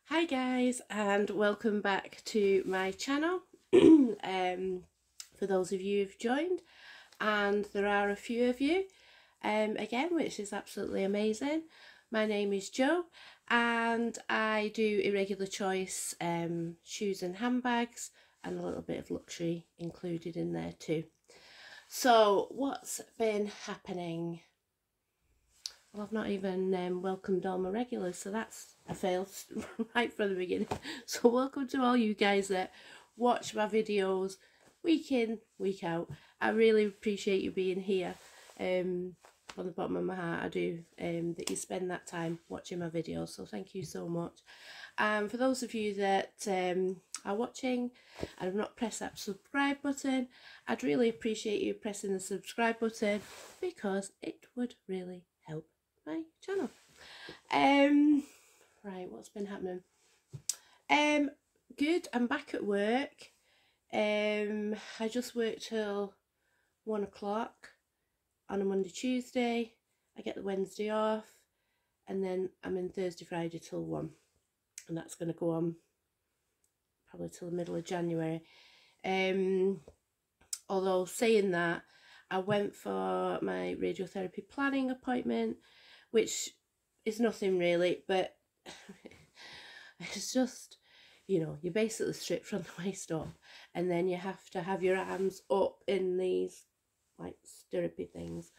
Hi guys, and welcome back to my channel. For those of you who've joined, and there are a few of you again, which is absolutely amazing. My name is Jo and I do Irregular Choice shoes and handbags, and a little bit of luxury included in there too. So what's been happening? Well, I've not even welcomed all my regulars, so that's a fail right from the beginning. So welcome to all you guys that watch my videos week in, week out. I really appreciate you being here. From the bottom of my heart, I do, that you spend that time watching my videos, so thank you so much. For those of you that are watching and have not pressed that subscribe button, I'd really appreciate you pressing the subscribe button, because it would really help my channel. Right, what's been happening? Good, I'm back at work. I just worked till 1 o'clock on a Monday, Tuesday. I get the Wednesday off, and then I'm in Thursday, Friday till 1, and that's going to go on probably till the middle of January. Although saying that, I went for my radiotherapy planning appointment, which is nothing really, but it's just, you know, you're basically stripped from the waist up, and then you have to have your arms up in these like stirrupy things,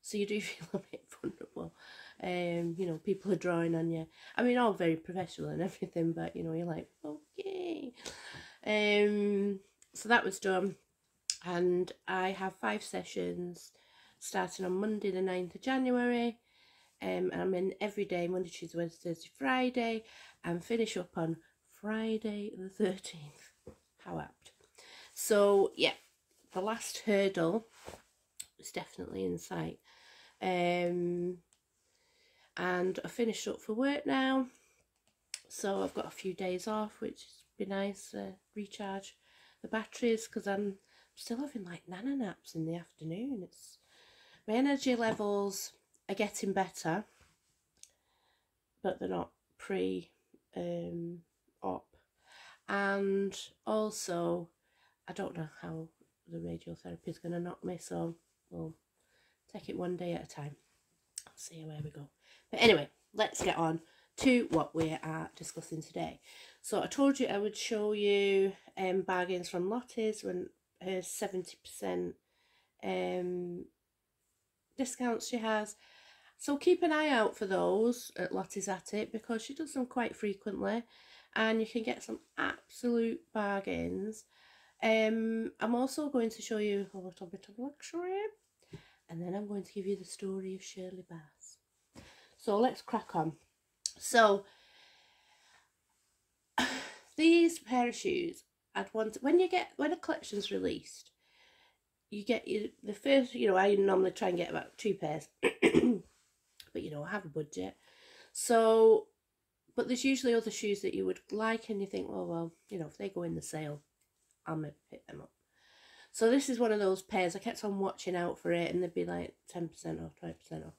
so you do feel a bit vulnerable. You know, people are drawing on you. I mean, all very professional and everything, but you know, you're like, okay. So that was done, and I have 5 sessions starting on Monday the 9th of January. And I'm in every day, Monday, Tuesday, Wednesday, Thursday, Friday, and finish up on Friday the 13th. How apt. So yeah, the last hurdle is definitely in sight. And I finished up for work now, so I've got a few days off, which would be nice, recharge the batteries, because I'm still having like nana naps in the afternoon. It's, my energy levels are getting better, but they're not pre-op. And also, I don't know how the radiotherapy is going to knock me, so we'll take it one day at a time. I'll see where we go. But anyway, let's get on to what we are discussing today. So I told you I would show you bargains from Lottie's when her 70% discounts she has. So keep an eye out for those at Lottie's At It, because she does them quite frequently, and you can get some absolute bargains. I'm also going to show you a little bit of luxury, and then I'm going to give you the story of Shirley Bass. So let's crack on. So these pair of shoes, I'd want, when a collection's released, you get the first, you know, I normally try and get about 2 pairs. But you know, I have a budget, so, but there's usually other shoes that you would like, and you think, well, you know, if they go in the sale, I'm gonna pick them up. So this is one of those pairs. I kept on watching out for it, and they'd be like 10% off, 20% off,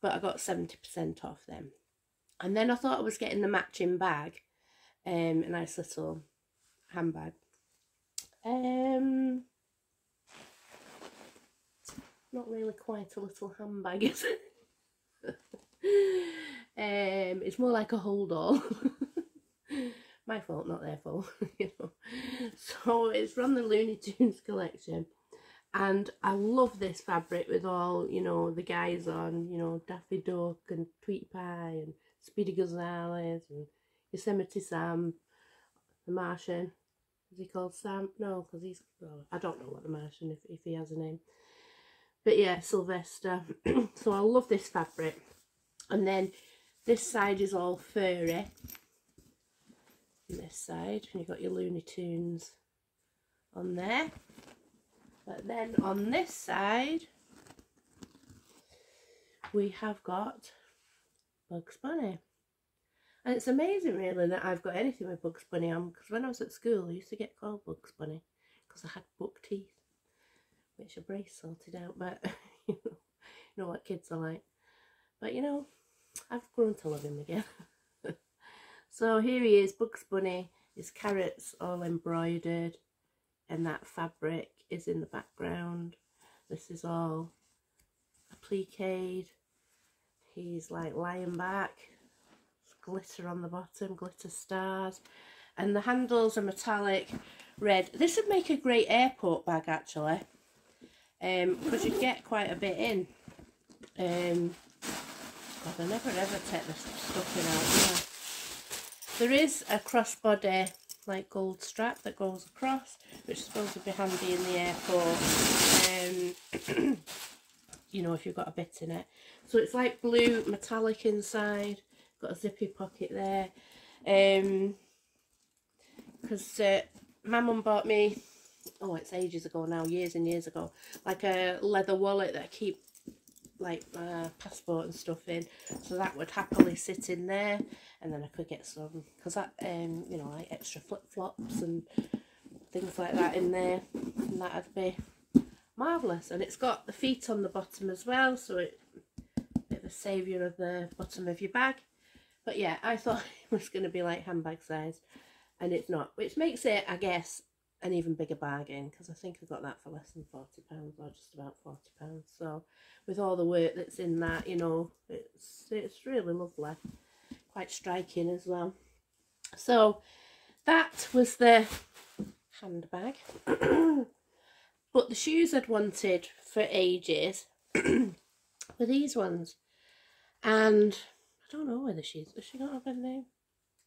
but I got 70% off them. And then I thought I was getting the matching bag, a nice little handbag. Not really quite a little handbag, is it? It's more like a holdall. My fault, not their fault. You know. So it's from the Looney Tunes collection, and I love this fabric with all, you know, the guys on, you know, Daffy Duck and Tweety Pie and Speedy Gonzales and Yosemite Sam, the Martian. Is he called Sam? No, because he's, well, I don't know what the Martian, if he has a name. But yeah, Sylvester. So I love this fabric. And then this side is all furry. And this side, and you've got your Looney Tunes on there. But then on this side, we have got Bugs Bunny. And it's amazing really that I've got anything with Bugs Bunny on, because when I was at school I used to get called Bugs Bunny because I had buck teeth, which a brace sorted out, but you know. You know what kids are like. But you know, I've grown to love him again. So here he is, Bugs Bunny. His carrots all embroidered, and that fabric is in the background. This is all appliqued. He's like lying back. There's glitter on the bottom, glitter stars. And the handles are metallic red. This would make a great airport bag actually, because you get quite a bit in. God, I never ever take the stuffing out. Yeah. There is a crossbody like gold strap that goes across, which is supposed to be handy in the airport. You know, if you've got a bit in it. So it's like blue metallic inside. Got a zippy pocket there. Because my mum bought me, oh, it's ages ago now, years and years ago, like a leather wallet that I keep like my passport and stuff in, so that would happily sit in there, and then I could get some, because that you know, like extra flip-flops and things like that in there, and that'd be marvellous. And it's got the feet on the bottom as well, so it's a bit of a saviour of the bottom of your bag. But yeah, I thought it was going to be like handbag size, and it's not, which makes it, I guess, an even bigger bargain, because I think I got that for less than £40, or just about £40. So with all the work that's in that, you know, it's really lovely, quite striking as well. So that was the handbag. But the shoes I'd wanted for ages were these ones, and I don't know whether has she got a name?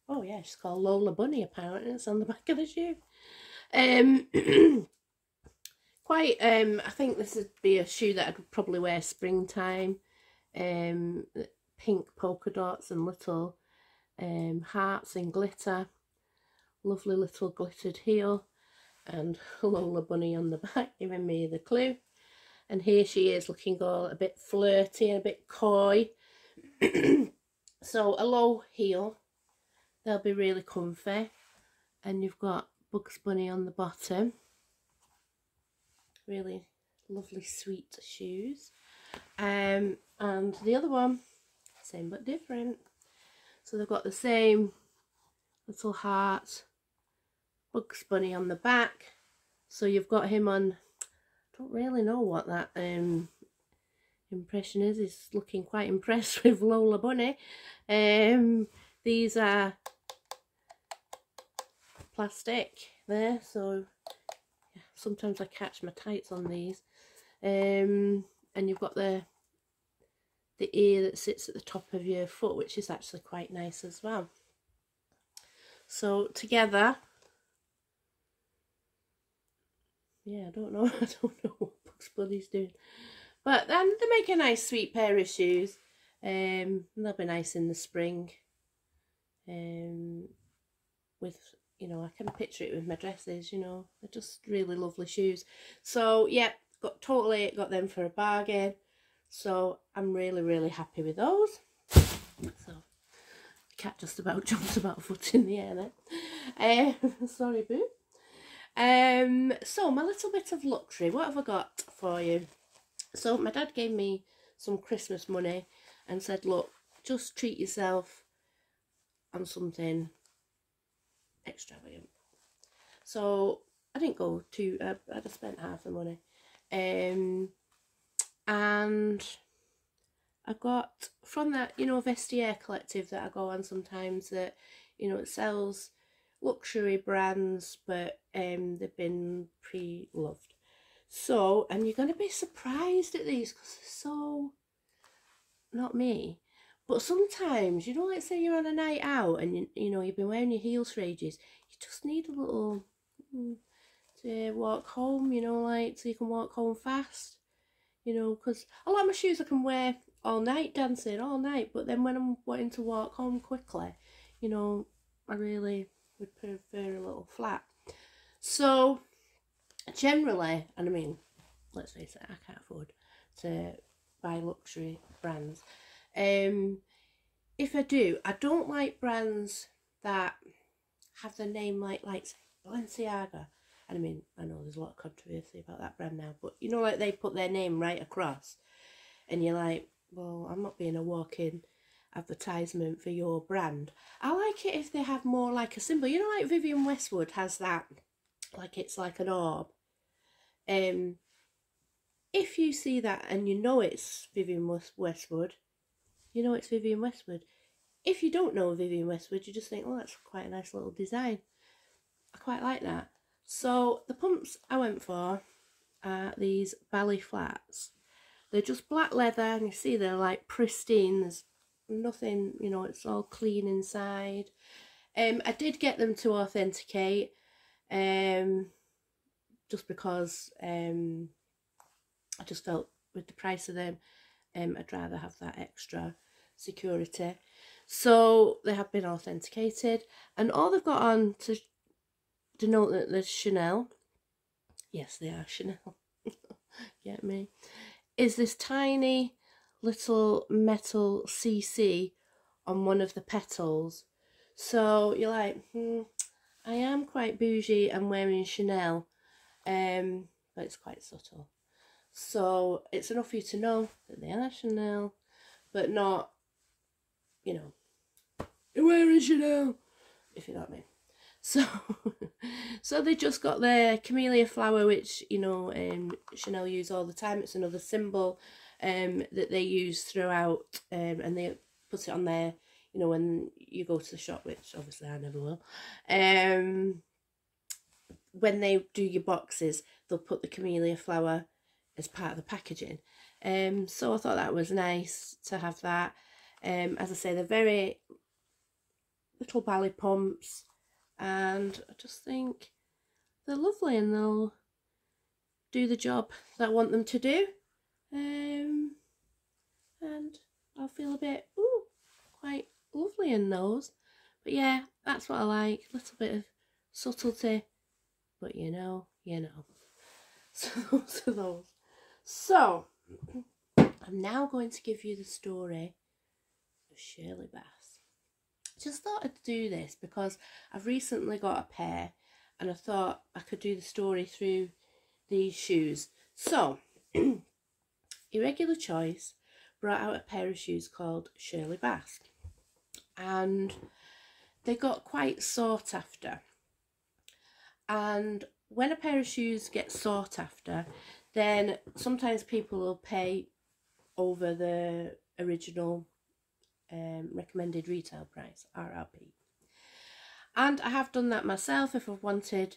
Oh yeah, she's called Lola Bunny apparently. It's on the back of the shoe. Quite I think this would be a shoe that I'd probably wear springtime. Pink polka dots and little hearts and glitter, lovely little glittered heel, and Lola Bunny on the back giving me the clue. And here she is looking all a bit flirty and a bit coy. So a low heel, they'll be really comfy, and you've got Bugs Bunny on the bottom. Really lovely sweet shoes. And the other one, same but different. So they've got the same little heart, Bugs Bunny on the back. So you've got him on, I don't really know what that impression is. He's looking quite impressed with Lola Bunny. These are plastic there, so yeah, sometimes I catch my tights on these. And you've got the ear that sits at the top of your foot, which is actually quite nice as well. So together, yeah, I don't know what Bugs Bunny's doing, but then they make a nice sweet pair of shoes. And they'll be nice in the spring. With, you know, I can picture it with my dresses, you know, they're just really lovely shoes. So yeah, totally got them for a bargain. So I'm really happy with those. So the cat just about jumped about a foot in the air there. Sorry boo. So my little bit of luxury, what have I got for you? So my dad gave me some Christmas money and said, look, just treat yourself on something extravagant. So I didn't go to, I'd have spent half the money. And I got from that, you know, Vestiaire collective that I go on sometimes, that, you know, it sells luxury brands, but they've been pre-loved. So, and you're going to be surprised at these because they're so not me. But sometimes, you know, like say you're on a night out and you know you've been wearing your heels for ages, you just need a little to walk home, you know, like so you can walk home fast, you know, because a lot of my shoes I can wear all night, dancing all night, but then when I'm wanting to walk home quickly, you know, I really would prefer a little flat. So generally, and I mean, let's face it, I can't afford to buy luxury brands. If I do, I don't like brands that have the name like Balenciaga. And I mean, I know there's a lot of controversy about that brand now, but you know, like they put their name right across. and you're like, well, I'm not being a walk-in advertisement for your brand. I like it if they have more like a symbol, you know, like Vivienne Westwood has that, like it's like an orb. If you see that and you know it's Vivienne Westwood, you know it's Vivienne Westwood. If you don't know Vivienne Westwood, you just think, oh, that's quite a nice little design. I quite like that. So the pumps I went for are these ballet flats. They're just black leather, and you see they're like pristine. There's nothing, you know, it's all clean inside. I did get them to authenticate, just because I just felt with the price of them, I'd rather have that extra security. So they have been authenticated, and all they've got on to denote that they're Chanel, yes they are Chanel, get me, is this tiny little metal CC on one of the petals. So you're like, I am quite bougie and wearing Chanel, but it's quite subtle. So it's enough for you to know that they are Chanel, but not, you know, you're wearing Chanel, if you know what I mean. So, so they just got their camellia flower, which, you know, Chanel use all the time. It's another symbol that they use throughout, and they put it on there, you know, when you go to the shop, which obviously I never will. When they do your boxes, they'll put the camellia flower as part of the packaging. So I thought that was nice to have that. As I say, they're very little ballet pumps, and I just think they're lovely and they'll do the job that I want them to do. And I'll feel a bit, quite lovely in those. But yeah, that's what I like, a little bit of subtlety, but you know. So those are those. So, I'm now going to give you the story of Shirley Bass. Just thought I'd do this because I've recently got a pair and I thought I could do the story through these shoes. So, Irregular Choice brought out a pair of shoes called Shirley Bass, and they got quite sought after. And when a pair of shoes gets sought after, then sometimes people will pay over the original recommended retail price, RRP. And I have done that myself if I've wanted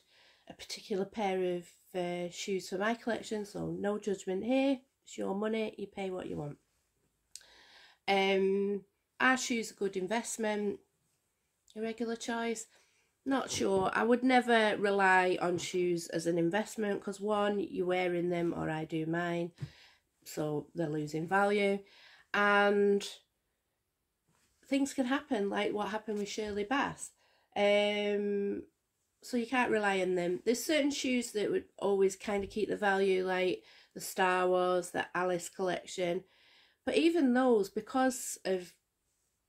a particular pair of shoes for my collection, so no judgment here. It's your money, you pay what you want. Are shoes a good investment? Irregular Choice? Not sure. I would never rely on shoes as an investment because, one, you're wearing them, or I do mine, so they're losing value, and things can happen, like what happened with Shirley Bass. So you can't rely on them. There's certain shoes that would always kind of keep the value, like the Star Wars, the Alice collection. But even those, because of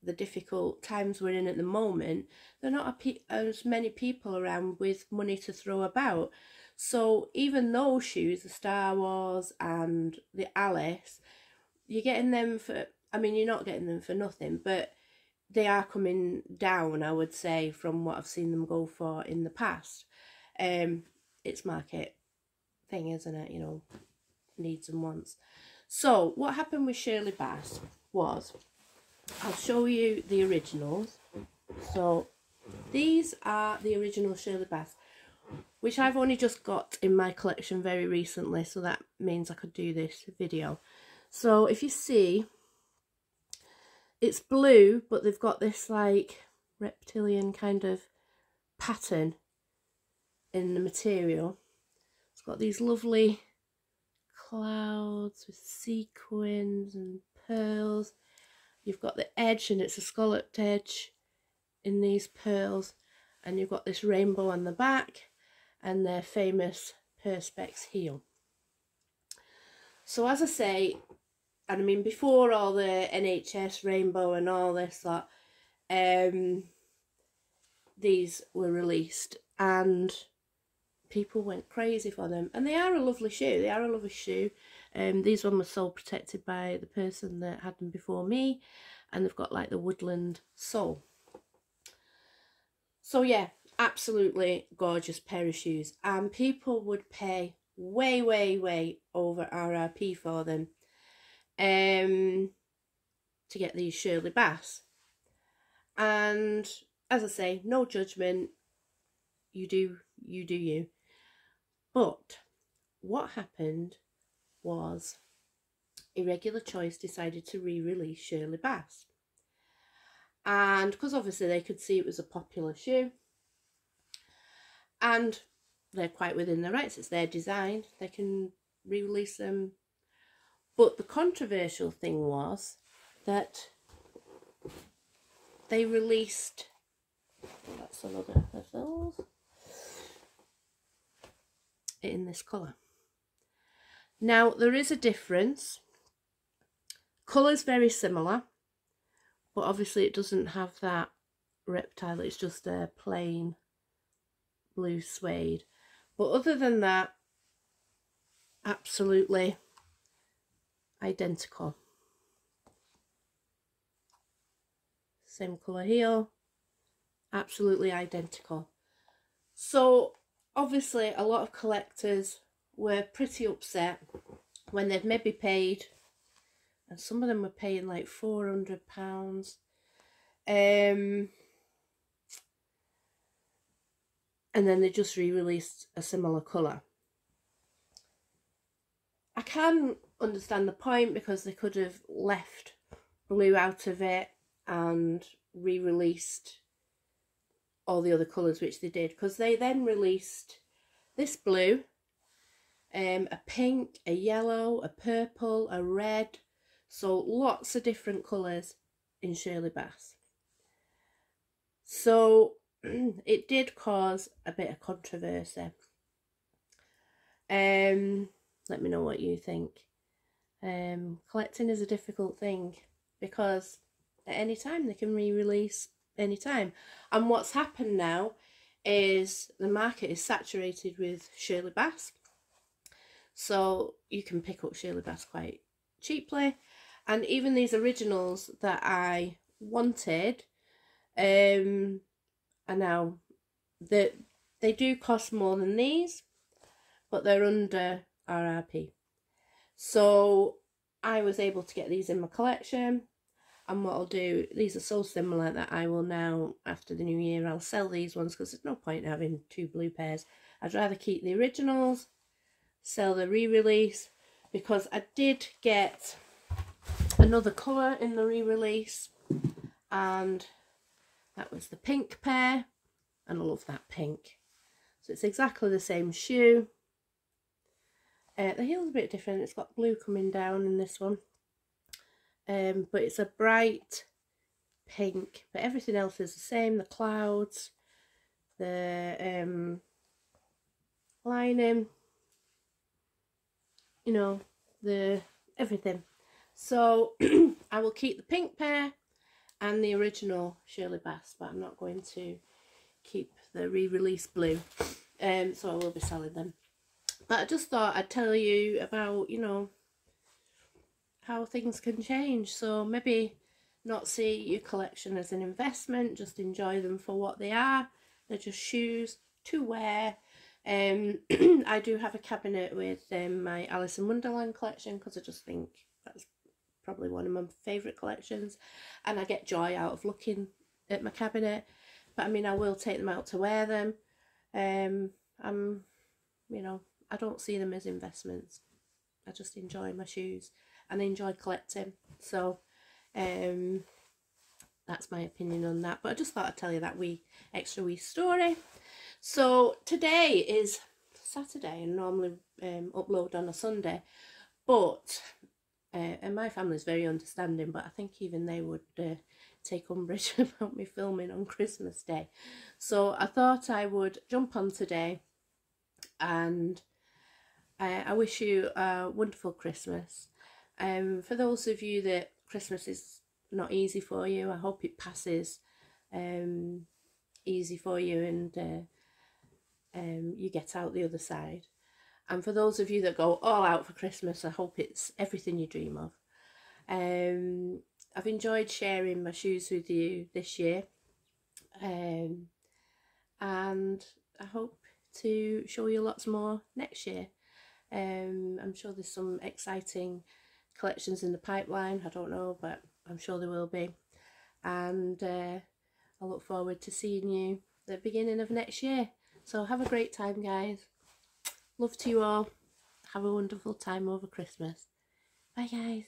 the difficult times we're in at the moment, there are not as many people around with money to throw about. So even those shoes, the Star Wars and the Alice, you're getting them for, I mean, you're not getting them for nothing, but they are coming down, I would say, from what I've seen them go for in the past. It's market thing, isn't it? You know, needs and wants. So what happened with Shirley Bass was, I'll show you the originals. So these are the original Shirley Bass, which I've only just got in my collection very recently, so that means I could do this video. So if you see, it's blue, but they've got this like reptilian kind of pattern in the material. It's got these lovely clouds with sequins and pearls. You've got the edge, and it's a scalloped edge in these pearls, and you've got this rainbow on the back and their famous perspex heel. So as I say, and I mean before all the NHS rainbow and all this lot, these were released and people went crazy for them, and they are a lovely shoe. They are a lovely shoe. These ones were sole protected by the person that had them before me, and they've got like the woodland sole. So yeah, absolutely gorgeous pair of shoes, and people would pay way over RRP for them to get these Shirley Bass. And as I say, no judgment, you do you. But what happened was Irregular Choice decided to re-release Shirley Bass. And because obviously they could see it was a popular shoe, and they're quite within their rights, it's their design, they can re-release them. But the controversial thing was that they released, that's another of those, in this colour. Now there is a difference. Colour's very similar, but obviously it doesn't have that reptile, it's just a plain blue suede. But other than that, absolutely identical. Same colour heel, absolutely identical. So obviously a lot of collectors were pretty upset when they'd maybe paid, and some of them were paying like £400, and then they just re-released a similar colour. I can understand the point, because they could have left blue out of it and re-released all the other colours, which they did, because they then released this blue, a pink, a yellow, a purple, a red, so lots of different colours in Shirley Bass. So it did cause a bit of controversy. Let me know what you think. Collecting is a difficult thing, because at any time they can re-release any time. And what's happened now is the market is saturated with Shirley Bass, so you can pick up Shirley Bass quite cheaply. And even these originals that I wanted are now, they do cost more than these, but they're under RRP. So I was able to get these in my collection, and what I'll do, these are so similar that I will now, after the new year, I'll sell these ones, because there's no point in having two blue pairs. I'd rather keep the originals, sell the re-release, because I did get another colour in the re-release, and that was the pink pair, and I love that pink. So it's exactly the same shoe. The heel's a bit different, it's got blue coming down in this one, but it's a bright pink, but everything else is the same. The clouds, the lining, you know, the everything. So I will keep the pink pair and the original Shirley Bass, but I'm not going to keep the re-release blue, so I will be selling them. But I just thought I'd tell you about, you know, how things can change. So maybe not see your collection as an investment, just enjoy them for what they are. They're just shoes to wear. I do have a cabinet with my Alice in Wonderland collection, because I just think that's probably one of my favourite collections, and I get joy out of looking at my cabinet. But I mean, I will take them out to wear them. You know, I don't see them as investments. I just enjoy my shoes and I enjoy collecting. So that's my opinion on that. But I just thought I'd tell you that extra wee story. So today is Saturday, and normally upload on a Sunday, but and my family's very understanding, but I think even they would take umbrage about me filming on Christmas Day. So I thought I would jump on today, and I wish you a wonderful Christmas. For those of you that Christmas is not easy for you, I hope it passes easy for you, and you get out the other side. And for those of you that go all out for Christmas, I hope it's everything you dream of. I've enjoyed sharing my shoes with you this year, and I hope to show you lots more next year. I'm sure there's some exciting collections in the pipeline. I don't know, but I'm sure there will be. And I look forward to seeing you at the beginning of next year. So have a great time, guys. Love to you all. Have a wonderful time over Christmas. Bye, guys.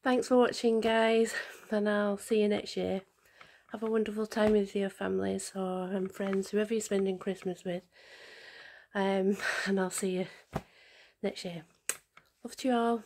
Thanks for watching, guys, and I'll see you next year. Have a wonderful time with your families or friends, whoever you're spending Christmas with, and I'll see you next year. Love to you all.